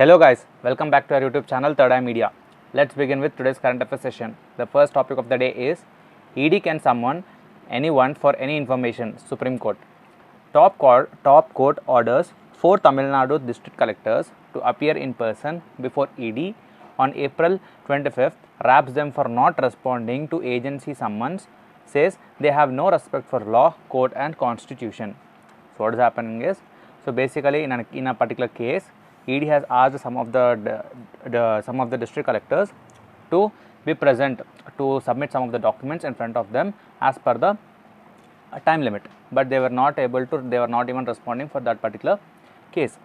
Hello guys, welcome back to our YouTube channel Third Eye Media. Let's begin with today's current affairs session. The first topic of the day is ED can summon anyone for any information, Supreme Court. Top court orders 4 Tamil Nadu district collectors to appear in person before ED on April 25th, wraps them for not responding to agency summons, says they have no respect for law, court and constitution. So what is happening is, so basically in a particular case, ED has asked some of the district collectors to be present to submit some of the documents in front of them as per the time limit, but they were not even responding for that particular case.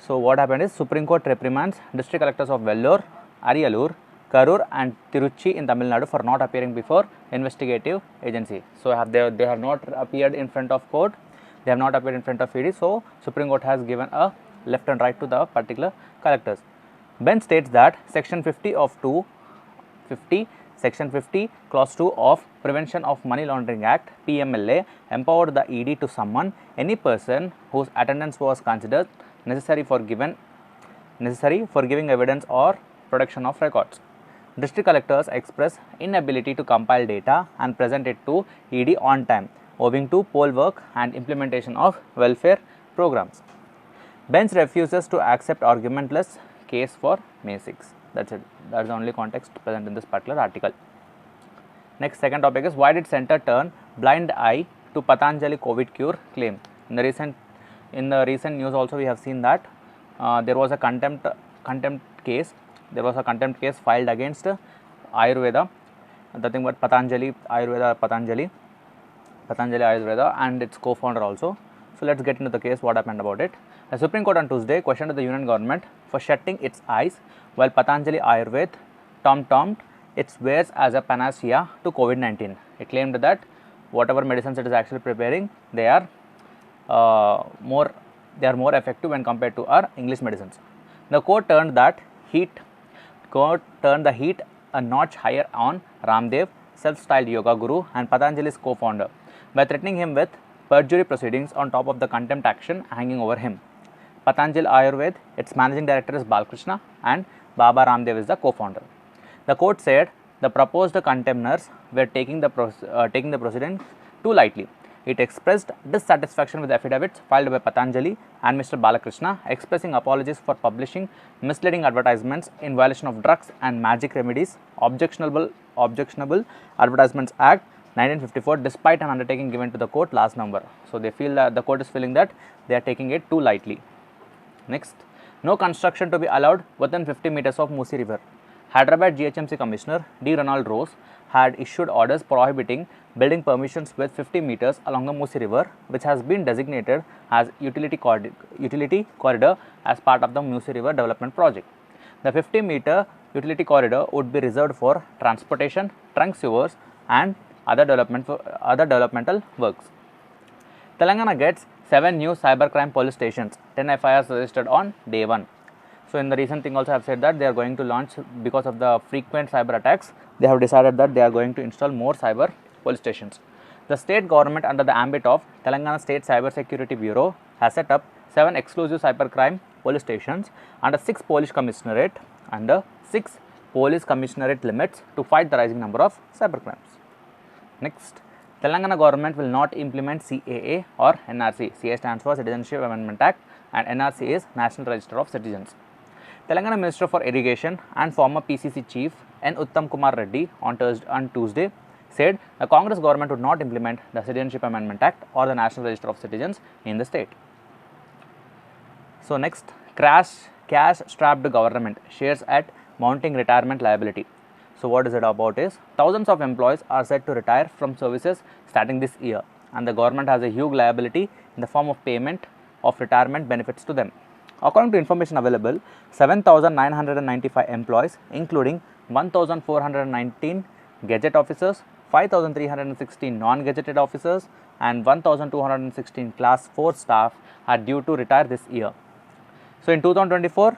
So what happened is, Supreme Court reprimands district collectors of Vellore, Ariyalur, Karur and Tiruchi in Tamil Nadu for not appearing before investigative agency. So they have not appeared in front of court, they have not appeared in front of ED. So Supreme Court has given a left and right to the particular collectors. Bench states that Section 50 of 250, Section 50, Clause 2 of Prevention of Money Laundering Act (PMLA) empowered the ED to summon any person whose attendance was considered necessary for giving evidence or production of records. District collectors express inability to compile data and present it to ED on time, owing to poll work and implementation of welfare programs. Bench refuses to accept argumentless case for May 6. That's it. That's the only context present in this particular article. Next, second topic is, why did Centre turn blind eye to Patanjali COVID cure claim? In the recent news also we have seen that there was a contempt case. There was a contempt case filed against Ayurveda, nothing but Patanjali Ayurveda and its co-founder also. So let's get into the case. What happened about it? The Supreme Court on Tuesday questioned the union government for shutting its eyes while Patanjali Ayurveda tom-tommed its wares as a panacea to COVID-19. It claimed that whatever medicines it is actually preparing, they are more effective when compared to our English medicines. The court turned the heat a notch higher on Ramdev, self-styled yoga guru and Patanjali's co-founder, by threatening him with perjury proceedings on top of the contempt action hanging over him. Patanjali Ayurveda, its managing director is Balakrishna and Baba Ramdev is the co-founder. The court said the proposed contemners were taking the proceedings too lightly. It expressed dissatisfaction with the affidavits filed by Patanjali and Mr. Balakrishna, expressing apologies for publishing misleading advertisements in violation of Drugs and Magic Remedies Objectionable Advertisements Act 1954, despite an undertaking given to the court last November. So they feel that the court is feeling that they are taking it too lightly. Next, no construction to be allowed within 50 meters of Musi River. Hyderabad GHMC Commissioner D. Ronald Rose had issued orders prohibiting building permissions with 50 meters along the Musi River, which has been designated as utility corridor as part of the Musi River development project. The 50-meter utility corridor would be reserved for transportation, trunk sewers and other developmental works. Telangana gets 7 new cybercrime police stations, 10 FIRs registered on day 1. So in the recent thing also I have said that they are going to launch, because of the frequent cyber attacks, they have decided that they are going to install more cyber police stations. The state government, under the ambit of Telangana State Cyber Security Bureau, has set up 7 exclusive cybercrime police stations under 6 police commissionerate limits to fight the rising number of cybercrimes. Next, Telangana government will not implement CAA or NRC. CA stands for Citizenship Amendment Act and NRC is National Register of Citizens. Telangana Minister for Irrigation and former PCC Chief N. Uttam Kumar Reddy on Tuesday said the Congress government would not implement the Citizenship Amendment Act or the National Register of Citizens in the state. So next, cash-strapped government shares at mounting retirement liability. So what is it about is, thousands of employees are set to retire from services starting this year, and the government has a huge liability in the form of payment of retirement benefits to them. According to information available, 7,995 employees, including 1,419 gazette officers, 5,316 non-gazetted officers and 1,216 class 4 staff are due to retire this year. So in 2024,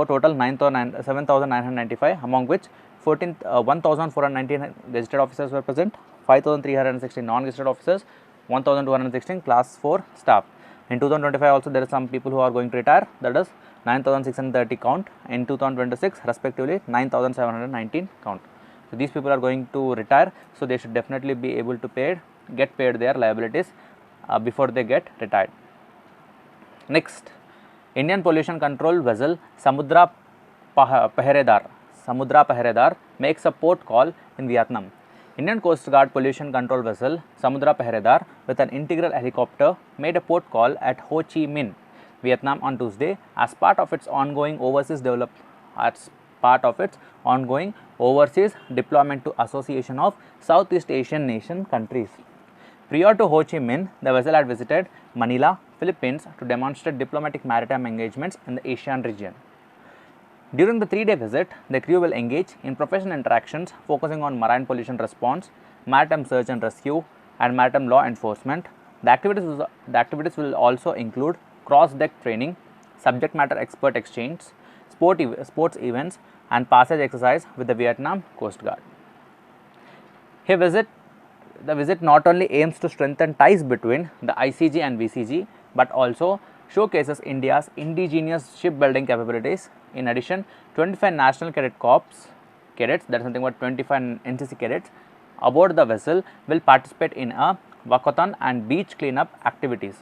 total 7,995, among which 1,419 gazetted officers were present, 5,316 non-gazetted officers, 1,216 class 4 staff. In 2025 also there are some people who are going to retire, that is 9,630 count. In 2026 respectively 9,719 count. So these people are going to retire, so they should definitely be able to get paid their liabilities before they get retired. Next, Indian pollution control vessel Samudra Paharedar makes a port call in Vietnam. Indian Coast Guard pollution control vessel Samudra Paharedar with an integral helicopter made a port call at Ho Chi Minh, Vietnam on Tuesday as part of its ongoing overseas deployment to Association of Southeast Asian Nation countries. Prior to Ho Chi Minh, the vessel had visited Manila, Philippines to demonstrate diplomatic maritime engagements in the ASEAN region. During the 3-day visit, the crew will engage in professional interactions focusing on marine pollution response, maritime search and rescue, and maritime law enforcement. The activities will also include cross-deck training, subject matter expert exchange, sports events, and passage exercise with the Vietnam Coast Guard. The visit not only aims to strengthen ties between the ICG and VCG, but also showcases India's indigenous shipbuilding capabilities. In addition, 25 National Cadet Corps cadets, that is something about 25 NCC cadets, aboard the vessel will participate in a walkathon and beach cleanup activities.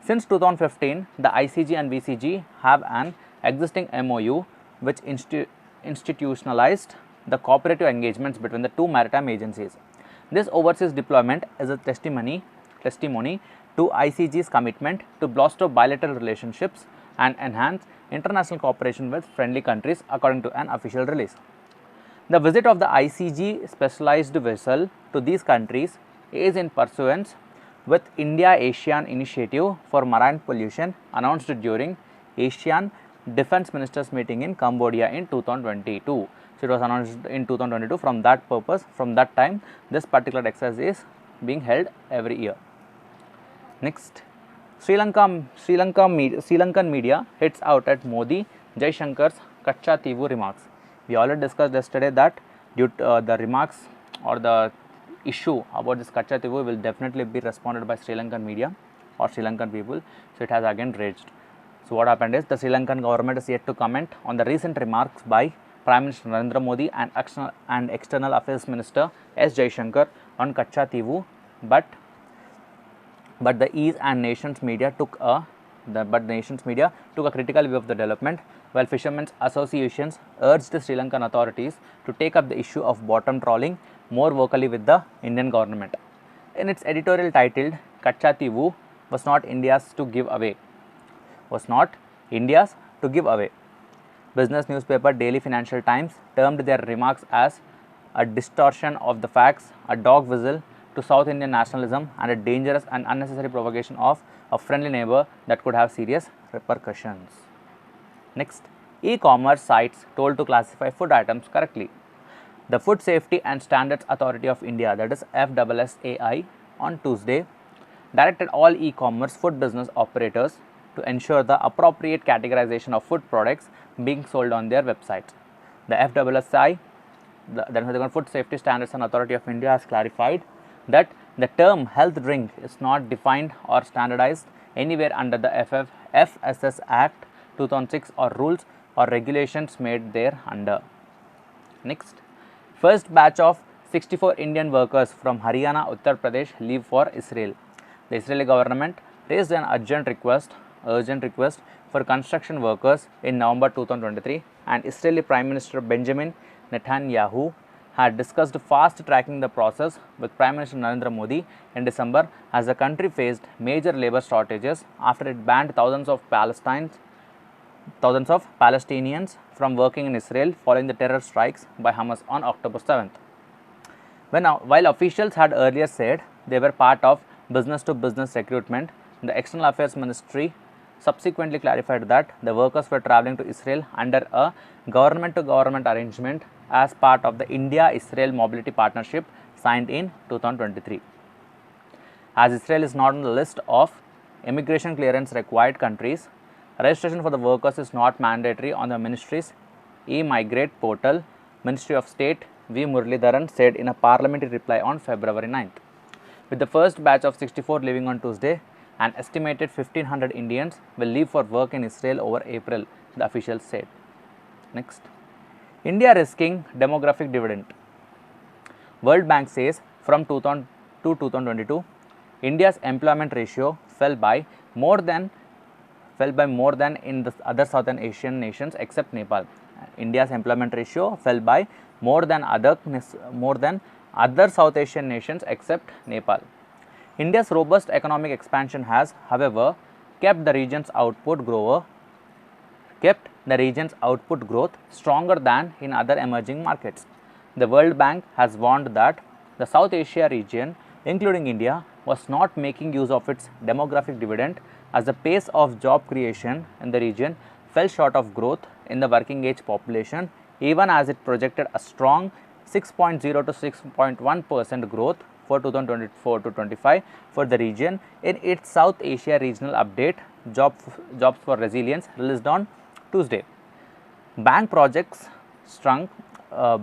Since 2015, the ICG and VCG have an existing MOU which institutionalized the cooperative engagements between the two maritime agencies. This overseas deployment is a testimony to ICG's commitment to bolster bilateral relationships and enhance international cooperation with friendly countries, according to an official release. The visit of the ICG specialized vessel to these countries is in pursuance with India-ASEAN Initiative for Marine Pollution announced during ASEAN Defence Ministers meeting in Cambodia in 2022. So it was announced in 2022. From that time, this particular exercise is being held every year. Next, Sri Lankan media hits out at Modi Jaishankar's Kacha Tivu remarks. We already discussed yesterday that due to the remarks or the issue about this Kacha Tivu will definitely be responded by Sri Lankan media or Sri Lankan people. So it has again raged. So what happened is the Sri Lankan government is yet to comment on the recent remarks by Prime Minister Narendra Modi and External Affairs Minister S. Jaishankar on Kacha Tivu, but the East and Nations media took a critical view of the development, while fishermen's associations urged the Sri Lankan authorities to take up the issue of bottom trawling more vocally with the Indian government. In its editorial titled Kacha Tivu was not India's to give away. Business newspaper Daily Financial Times termed their remarks as a distortion of the facts, a dog whistle to South Indian nationalism, and a dangerous and unnecessary provocation of a friendly neighbor that could have serious repercussions. Next, e-commerce sites told to classify food items correctly. The Food Safety and Standards Authority of India, that is FSSAI, on Tuesday directed all e-commerce food business operators to ensure the appropriate categorization of food products being sold on their websites. The FSSAI, the Food Safety Standards and Authority of India, has clarified that the term health drink is not defined or standardized anywhere under the FSS Act 2006 or rules or regulations made there under. Next, first batch of 64 Indian workers from Haryana, Uttar Pradesh leave for Israel. The Israeli government raised an urgent request for construction workers in November 2023, and Israeli Prime Minister Benjamin Netanyahu had discussed fast tracking the process with Prime Minister Narendra Modi in December as the country faced major labor shortages after it banned thousands of Palestinians from working in Israel following the terror strikes by Hamas on October 7th. While officials had earlier said they were part of business-to-business recruitment, the External Affairs Ministry subsequently clarified that the workers were traveling to Israel under a government-to-government arrangement as part of the India-Israel Mobility Partnership signed in 2023. As Israel is not on the list of immigration clearance required countries, registration for the workers is not mandatory on the ministry's e-migrate portal, Ministry of State V. Muralidharan said in a parliamentary reply on February 9th. With the first batch of 64 leaving on Tuesday, An estimated 1500 Indians will leave for work in Israel over April, the officials said. Next, India risking demographic dividend. World Bank says from 2000 to 2022, India's employment ratio fell by more than in the other Southern Asian nations except Nepal. India's employment ratio fell by more than other South Asian nations except Nepal. India's robust economic expansion has, however, kept the region's output growth stronger than in other emerging markets. The World Bank has warned that the South Asia region, including India, was not making use of its demographic dividend as the pace of job creation in the region fell short of growth in the working age population, even as it projected a strong 6.0 to 6.1% growth for 2024 to 25 for the region in its South Asia regional update Jobs for Resilience released on Tuesday. Bank projects strong 6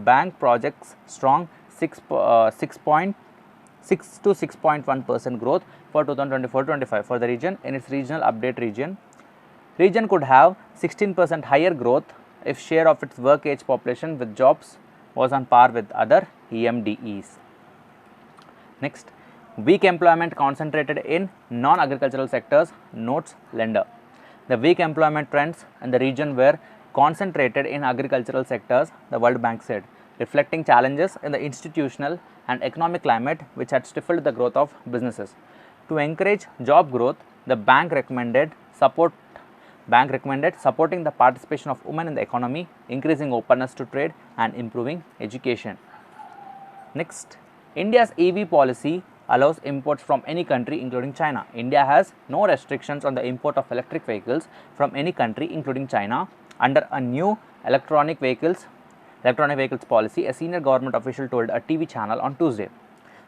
to 6.1% growth for 2024-25 for the region in its regional update region could have 16% higher growth if share of its work age population with jobs was on par with other EMDEs. Next, weak employment concentrated in non-agricultural sectors, notes lender. The weak employment trends in the region were concentrated in agricultural sectors, the World Bank said, reflecting challenges in the institutional and economic climate which had stifled the growth of businesses. To encourage job growth, the bank recommended supporting the participation of women in the economy, increasing openness to trade and improving education. Next, India's EV policy allows imports from any country including China. India has no restrictions on the import of electric vehicles from any country including China under a new electronic vehicles policy, a senior government official told a TV channel on Tuesday.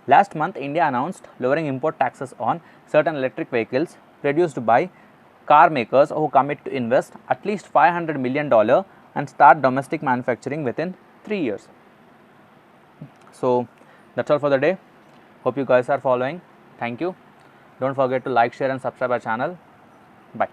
Last month, India announced lowering import taxes on certain electric vehicles produced by car makers who commit to invest at least $500 million and start domestic manufacturing within 3 years. So, that's all for the day. Hope you guys are following. Thank you. Don't forget to like, share and subscribe our channel. Bye.